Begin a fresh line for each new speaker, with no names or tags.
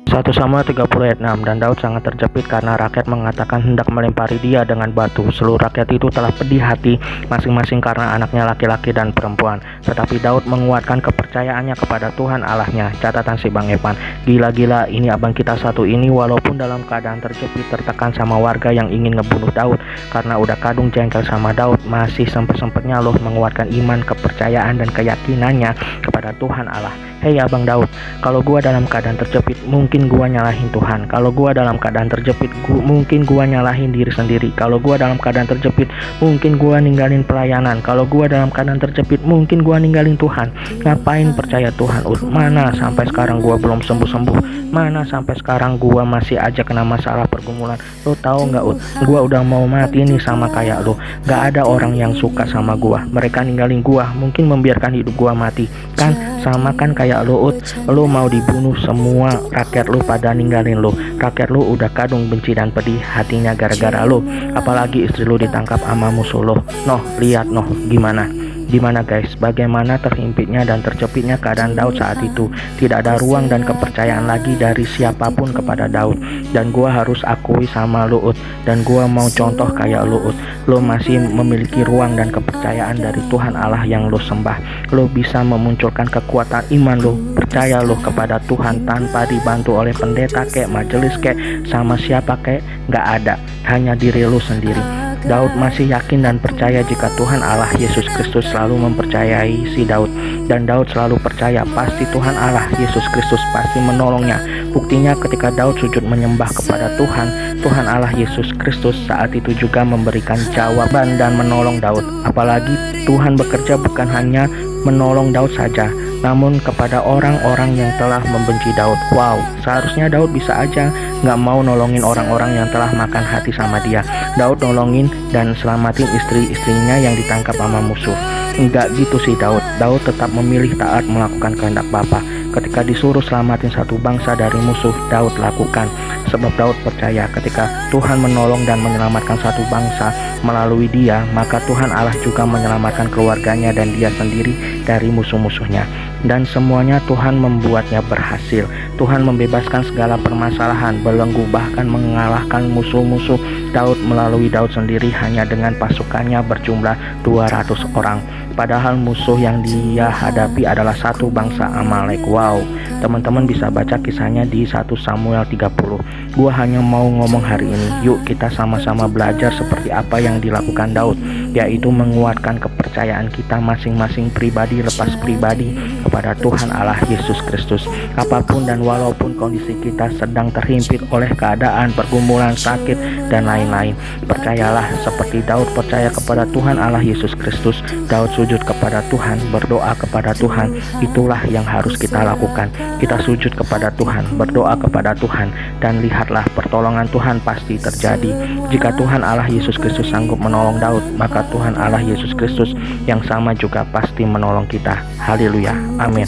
1 Samuel 30 ayat 6. Dan Daud sangat terjepit karena rakyat mengatakan hendak melempari dia dengan batu. Seluruh rakyat itu telah pedih hati masing-masing karena anaknya laki-laki dan perempuan. Tetapi Daud menguatkan kepercayaannya kepada Tuhan Allahnya. Catatan si Bang Evan, gila-gila ini abang kita satu ini walaupun dalam keadaan terjepit tertekan sama warga yang ingin ngebunuh Daud karena udah kadung jengkel sama Daud, masih sempet-sempetnya loh menguatkan iman, kepercayaan dan keyakinannya kepada Tuhan Allah. Hei abang Daud, kalau gua dalam keadaan terjepit mungkin gua nyalahin Tuhan. Kalau gua dalam keadaan terjepit mungkin gua nyalahin diri sendiri. Kalau gua dalam keadaan terjepit mungkin gua ninggalin pelayanan. Kalau gua dalam keadaan terjepit mungkin gua ninggalin Tuhan. Ngapain percaya Tuhan? Mana sampai sekarang gua belum sembuh-sembuh? Mana sampai sekarang gua masih aja kena masalah pergumulan? Lo tahu nggak gua udah mau mati nih sama kayak lo. Nggak ada orang yang suka sama gua. Mereka ninggalin gua, mungkin membiarkan hidup gua mati. Kan sama kan kayak lo lo mau dibunuh, semua rakyat lo pada ninggalin lo. Rakyat lo udah kadung benci dan pedih hatinya gara-gara lo. Apalagi istri lo ditangkap sama musuh lo. Noh, lihat noh gimana guys, bagaimana terhimpitnya dan terjepitnya keadaan Daud saat itu. Tidak ada ruang dan kepercayaan lagi dari siapapun kepada Daud. Dan gua harus akui sama lo dan gua mau contoh kayak lo lo masih memiliki ruang dan kepercayaan dari Tuhan Allah yang lo sembah. Lo bisa memunculkan kekuatan iman lo, percaya lo kepada Tuhan tanpa dibantu oleh pendeta kek, majelis kek, sama siapa kek, nggak ada, hanya diri lo sendiri. Daud masih yakin dan percaya jika Tuhan Allah Yesus Kristus selalu mempercayai si Daud. Dan Daud selalu percaya pasti Tuhan Allah Yesus Kristus pasti menolongnya. Buktinya ketika Daud sujud menyembah kepada Tuhan, Tuhan Allah Yesus Kristus saat itu juga memberikan jawaban dan menolong Daud. Apalagi Tuhan bekerja bukan hanya menolong Daud saja, namun kepada orang-orang yang telah membenci Daud. Wow, seharusnya Daud bisa aja nggak mau nolongin orang-orang yang telah makan hati sama dia. Daud nolongin dan selamatin istri-istrinya yang ditangkap sama musuh. Enggak gitu sih Daud. Daud tetap memilih taat melakukan kehendak Bapa. Ketika disuruh selamatin satu bangsa dari musuh, Daud lakukan. Sebab Daud percaya ketika Tuhan menolong dan menyelamatkan satu bangsa melalui dia, maka Tuhan Allah juga menyelamatkan keluarganya dan dia sendiri dari musuh-musuhnya. Dan semuanya Tuhan membuatnya berhasil. Tuhan membebaskan segala permasalahan, belenggu, bahkan mengalahkan musuh-musuh Daud melalui Daud sendiri hanya dengan pasukannya berjumlah 200 orang. Padahal musuh yang dia hadapi adalah satu bangsa Amalek. Wow, teman-teman bisa baca kisahnya di 1 Samuel 30. Gua hanya mau ngomong hari ini, yuk kita sama-sama belajar seperti apa yang dilakukan Daud, yaitu menguatkan kepercayaan kita masing-masing pribadi lepas pribadi kepada Tuhan Allah Yesus Kristus. Apapun dan walaupun kondisi kita sedang terhimpit oleh keadaan, pergumulan, sakit, dan lain-lain, percayalah seperti Daud percaya kepada Tuhan Allah Yesus Kristus. Daud sujud kepada Tuhan, berdoa kepada Tuhan. Itulah yang harus kita lakukan. Kita sujud kepada Tuhan, berdoa kepada Tuhan, dan lihatlah pertolongan Tuhan pasti terjadi. Jika Tuhan Allah Yesus Kristus sanggup menolong Daud, maka Tuhan Allah Yesus Kristus yang sama juga pasti menolong kita. Haleluya, amin.